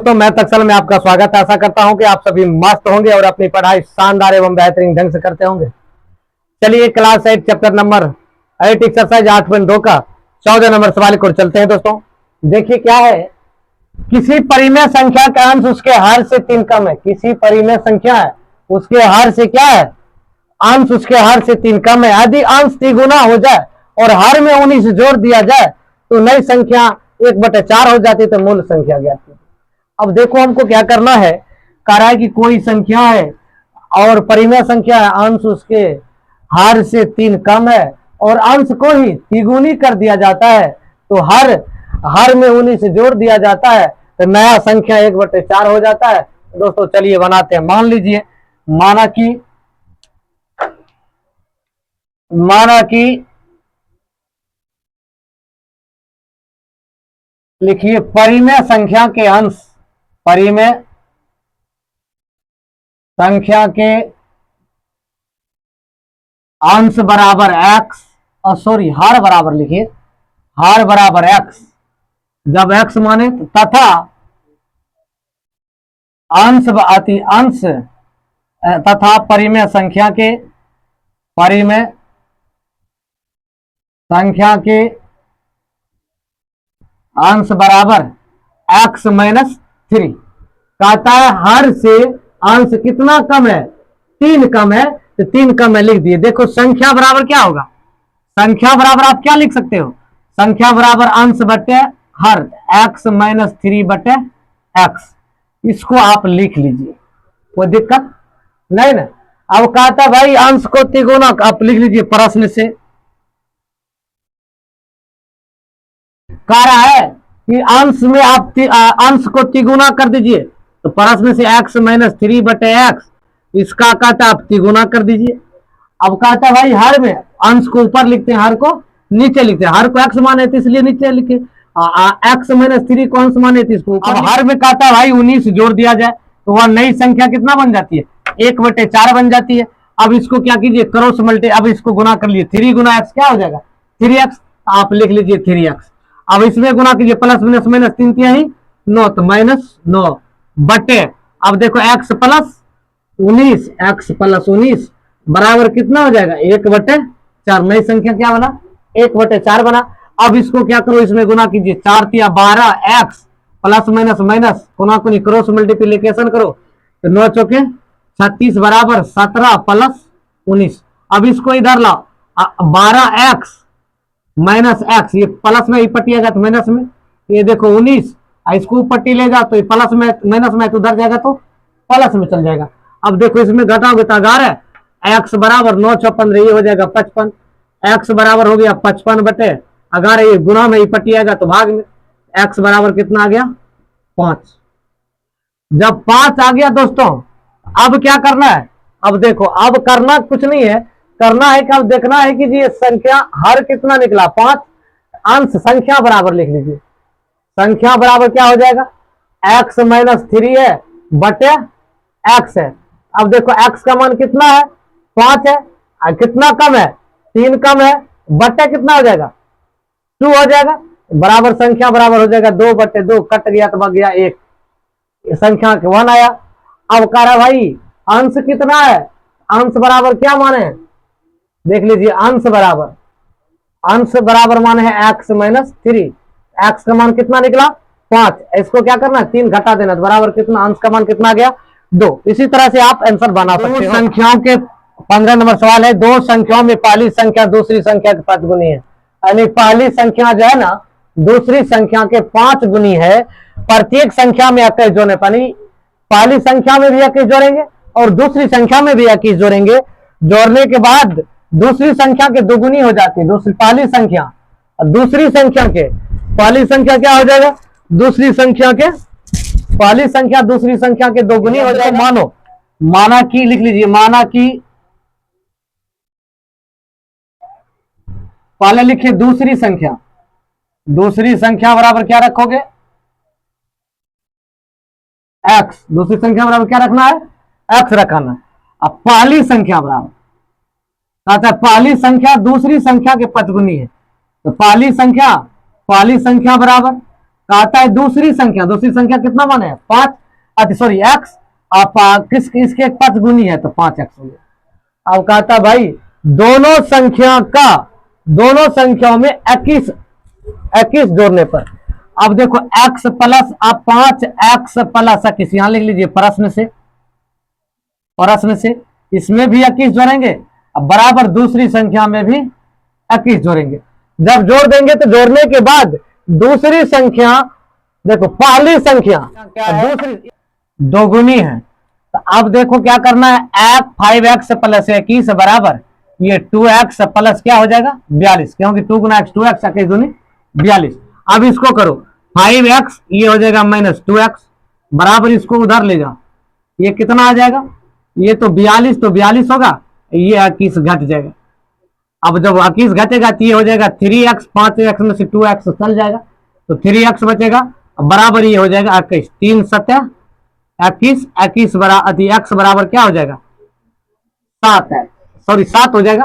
दोस्तों, मैं तत्सल में आपका स्वागत है। आशा करता हूं कि आप सभी मस्त होंगे और अपनी पढ़ाई शानदार एवं बेहतरीन ढंग से करते होंगे। चलिए क्लास 8 चैप्टर नंबर 8 एक्सरसाइज 8.2 का 14 नंबर सवाल की ओर चलते हैं। दोस्तों देखिए क्या है, किसी परिमेय संख्या का अंश उसके हर से 3 कम है। किसी परिमेय संख्या है उसके हर से क्या है, अंश उसके हर से 3 कम है। यदि अंश तिगुना हो जाए और हर में 19 जोड़ दिया जाए तो नई संख्या 1/4 हो जाती है, तो मूल संख्या ज्ञात कीजिए। अब देखो हमको क्या करना है, कह रहा है कि कोई संख्या है और परिमेय संख्या है, अंश उसके हर से 3 कम है और अंश को ही तिगुनी कर दिया जाता है, तो हर में 19 जोड़ दिया जाता है तो नया संख्या 1/4 हो जाता है। दोस्तों चलिए बनाते हैं। मान लीजिए, माना कि लिखिए परिमेय संख्या के अंश बराबर एक्स, हर बराबर लिखिए, हर बराबर एक्स, जब एक्स माने तथा अंश तथा परिमेय संख्या के अंश बराबर x -3। कहता है हर से अंश कितना कम है, 3 कम है, तो 3 कम है लिख दिए। देखो संख्या बराबर क्या होगा, संख्या बराबर आप क्या लिख सकते हो, संख्या बराबर अंश बटे हर, x -3 बटे x। इसको आप लिख लीजिए, कोई दिक्कत नहीं ना। अब कहता है भाई अंश को तिगुना, आप लिख लीजिए प्रश्न से। कह रहा है कि अंश में आप अंश को तिगुना कर दीजिए, तो प्रश्न से x -3 बटे x, इसका कहता है आप तिगुना कर दीजिए। अब कहता है भाई हर में, अंश को ऊपर लिखते हैं, हर को नीचे लिखते हैं। हर को x माने थे इसलिए नीचे लिखे, x -3 को अंश माने थे इसको। अब हर में कहता है भाई 19 जोड़ दिया जाए तो वह नई संख्या कितना बन जाती है, 1/4 बन जाती है। अब इसको क्या कीजिए, क्रॉस मल्टी, अब इसको गुना कर लीजिए, 3 गुना x क्या हो जाएगा 3x, आप लिख लीजिए 3x। अब इसमें गुना कीजिए, प्लस माइनस माइनस 3 तिहाई 9, तो -9 बटे, अब देखो x प्लस 19 बराबर कितना हो जाएगा 1/4। नई संख्या क्या बना 1/4 बना। अब इसको क्या करो, इसमें गुना कीजिए, 4 तिया 12, x प्लस माइनस माइनस गुना कुनी क्रॉस मल्टीप्लीकेशन करो, तो 9 चौके 36 बराबर 17 प्लस 19। अब इसको इधर लाओ, 12x माइनस एक्स, ये प्लस में ही पटिएगा तो माइनस में, ये देखो 19, इसको पट्टी ले जाओ तो ये प्लस में माइनस में तो उधर जाएगा तो प्लस में चल जाएगा। अब देखो इसमें घटाओगे तो 11, एक्स बराबर 9 × 15, ये हो जाएगा 55, एक्स बराबर हो गया 55 बटे 11, ये गुना में ही पटिएगा तो भाग में, एक्स बराबर कितना आ गया 5। जब 5 आ गया दोस्तों, अब क्या करना है, अब देखो अब करना कुछ नहीं है, करना है कि अब देखना है कि ये संख्या हर कितना निकला 5, अंश संख्या बराबर लिख लीजिए, संख्या बराबर क्या हो जाएगा x -3 है बटे x है। अब देखो x का मान कितना है 5 है, कितना कम है 3 कम है, बटे कितना हो जाएगा 2 हो जाएगा, बराबर संख्या बराबर हो जाएगा 2/2, कट गया तो बच गया 1, संख्या 1 आया। अब कह रहा भाई अंश कितना है, अंश बराबर क्या माने, देख लीजिए अंश बराबर मान है x -3, x का मान कितना निकला 5, इसको क्या करना 3 घटा देना, तो बराबर कितना, अंश का मान कितना गया 2। इसी तरह से आप आंसर बना सकते हो। संख्याओं के 15 नंबर सवाल है, दो संख्याओं में पहली संख्या दूसरी संख्या के 5 गुनी है, यानी पहली संख्या जो है ना दूसरी संख्या के 5 गुनी है। प्रत्येक संख्या में 21 जोड़ने, यानी पहली संख्या में भी 21 जोड़ेंगे और दूसरी संख्या में भी 21 जोड़ेंगे, जोड़ने के बाद दूसरी संख्या के दोगुनी हो जाती है, पहली संख्या क्या हो जाएगा, दूसरी संख्या के पहली संख्या दूसरी संख्या के दोगुनी हो जाएगा। माना कि लिख लीजिए, माना कि पहले लिखिए दूसरी संख्या बराबर क्या रखोगे x, दूसरी संख्या बराबर क्या रखना है x रखना है। अब पहली संख्या बराबर, अच्छा पहली संख्या दूसरी संख्या के 5 गुनी है, तो पहली संख्या बराबर कहता है दूसरी संख्या कितना माने 5, सॉरी एक्स, आप किस इसके 5 गुनी है तो 5x हो गया। अब कहता भाई दोनों संख्याओं में 21 जोड़ने पर, अब देखो x प्लस, आप 5x प्लस 21 यहां लिख लीजिए प्रश्न से, इसमें भी 21 जोड़ेंगे, अब बराबर दूसरी संख्या में भी 21 जोड़ेंगे। जब जोड़ देंगे तो जोड़ने के बाद दूसरी संख्या, देखो पहली संख्या क्या है, दूसरी दोगुनी है, तो अब देखो क्या करना है, 5x प्लस 21 बराबर ये 2x प्लस क्या हो जाएगा 42, क्योंकि 2 गुना x 2x 21 दूनी 42। अब इसको करो 5x, ये हो जाएगा माइनस 2x बराबर, इसको उधर ले जाओ, ये कितना आ जाएगा, ये तो 42 होगा, ये 21 घट जाएगा। अब जब 21 घटेगा तो ये हो जाएगा 3x, 5x में से 2x चल जाएगा तो 3x बचेगा, बराबर ये हो जाएगा 21, 3 सत्या 21, 21 बराबर x बराबर क्या हो जाएगा 7 है, सॉरी 7 हो जाएगा।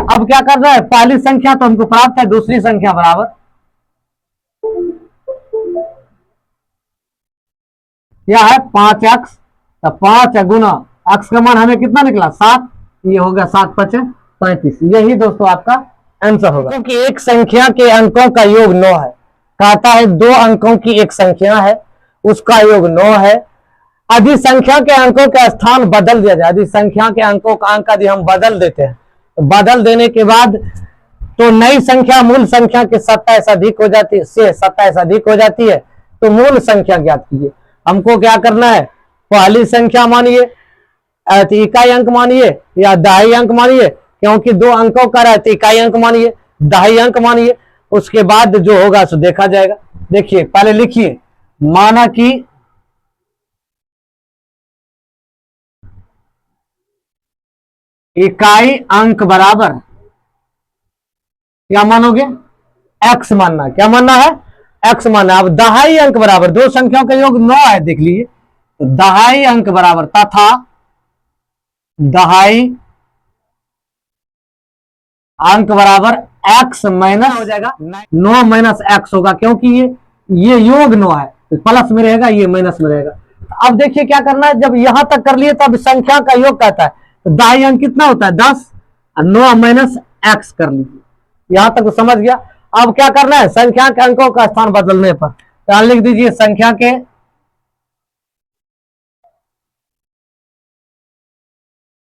अब क्या कर रहा है, पहली संख्या तो हमको प्राप्त है, दूसरी संख्या बराबर क्या है 5x, तो 5 गुना x का मान हमें कितना निकला 7, ये हो गया 7 5 35। यही दोस्तों आपका आंसर होगा, क्योंकि एक संख्या के अंकों का योग 9 है। कहता है 2 अंकों की एक संख्या है, उसका योग 9 है, अधिक संख्या के अंकों का स्थान बदल दिया जाए, अधिक संख्या के अंकों का अंक यदि हम बदल देते हैं, तो बदल देने के बाद तो नई संख्या मूल संख्या के 27 अधिक हो जाती है, से 27 अधिक हो जाती है, तो मूल संख्या ज्ञात कीजिए। हमको क्या करना है, पहली संख्या मानिए, इकाई अंक मानिए या दहाई अंक मानिए, क्योंकि 2 अंकों का रहते, इकाई अंक मानिए दहाई अंक मानिए, उसके बाद जो होगा सो देखा जाएगा। देखिए पहले लिखिए, माना कि इकाई अंक बराबर क्या मानोगे x मानना, क्या मानना है x मानना। अब दहाई अंक बराबर, 2 संख्याओं का योग 9 है, देख लीजिए, तो दहाई अंक बराबर तथा दहाई अंक बराबर x माइनस हो जाएगा 9 माइनस x होगा, क्योंकि ये योग 9 है, तो प्लस में रहेगा, ये माइनस में रहेगा। अब देखिए क्या करना है, जब यहां तक कर लिए तब संख्या का योग कहता है, तो दाई अंक कितना होता है 10, 9 माइनस x कर लीजिए, यहां तक तो समझ गया। अब क्या करना है, संख्या के अंकों का स्थान बदलने पर, तो लिख दीजिए संख्या के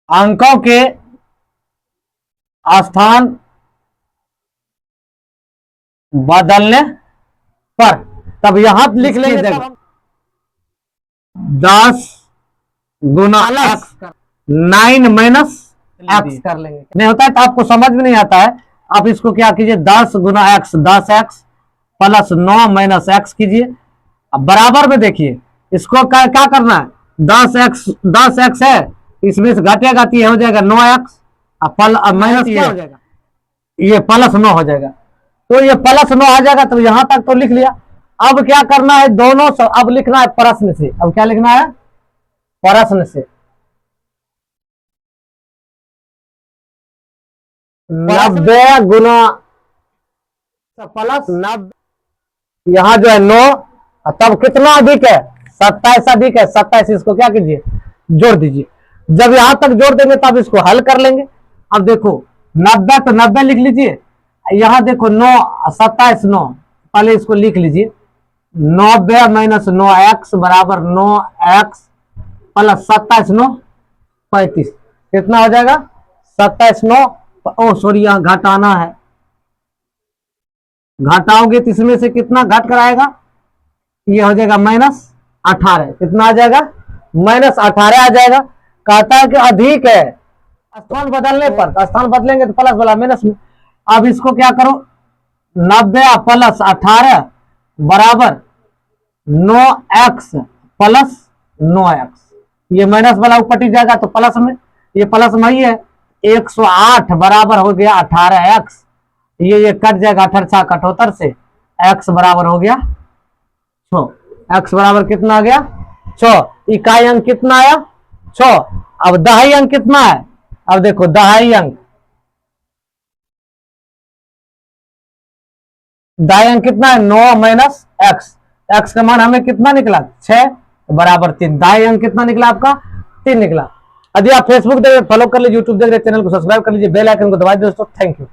अंकों के स्थान बदलने पर, तब यहां लिख लेंगे 10 गुना x 9 माइनस x कर लेंगे, नहीं होता है तो आपको समझ में नहीं आता है, आप इसको क्या कीजिए 10 गुना x 10x plus 9 minus x कीजिए। अब बराबर में देखिए, इसको क्या करना है, 10x है, इसमें से घटेगा तो ये हो जाएगा 9x, माइनस क्या हो जाएगा, ये प्लस 9 हो जाएगा, तो ये प्लस 9 आ जाएगा, तो यहां तक तो लिख लिया। अब क्या करना है, दोनों अब लिखना है प्रश्न से, अब क्या लिखना है प्रश्न से, 90 गुना प्लस 90, यहां जो है 9, तब कितना अधिक है 27 अधिक है, 27 इसको क्या कीजिए जोड़ दीजिए। जब यहां तक जोड़ देंगे तब इसको हल कर लेंगे। अब देखो 90 तो 90 लिख लीजिए, यहां देखो 9 27 9, पहले इसको लिख लीजिए, 90 माइनस 9x बराबर 9x प्लस 27 9 35, कितना हो जाएगा 27 9, ओ सॉरी यहां घटाना है, घटाओगे तो इसमें से कितना घट कर आएगा, ये हो जाएगा माइनस 18, कितना आ जाएगा माइनस 18 आ जाएगा। कहता है कि अधिक है, स्थान बदलने पर, स्थान बदलेंगे तो प्लस वाला माइनस में। अब इसको क्या करो, 90 प्लस 18 बराबर 9x प्लस 9x, ये माइनस वाला ऊपर टिक जाएगा तो प्लस में, ये प्लस में ही है, 108 बराबर हो गया 18x, ये कट जाएगा 18 78 से, x बराबर हो गया 6, x बराबर कितना आ गया 6, इकाई अंक कितना आया 6। अब दहाई अंक कितना है, अब देखो दहाई अंक कितना है 9 माइनस x, एक्स का मान हमें कितना निकला 6 बराबर 3, दाएं अंक कितना निकला आपका 3 निकला। यदि आप फेसबुक देख रहे फॉलो कर लीजिए, यूट्यूब देख रहे चैनल को सब्सक्राइब कर लीजिए, बेल आइकन को दबा दीजिए दोस्तों। Thank you.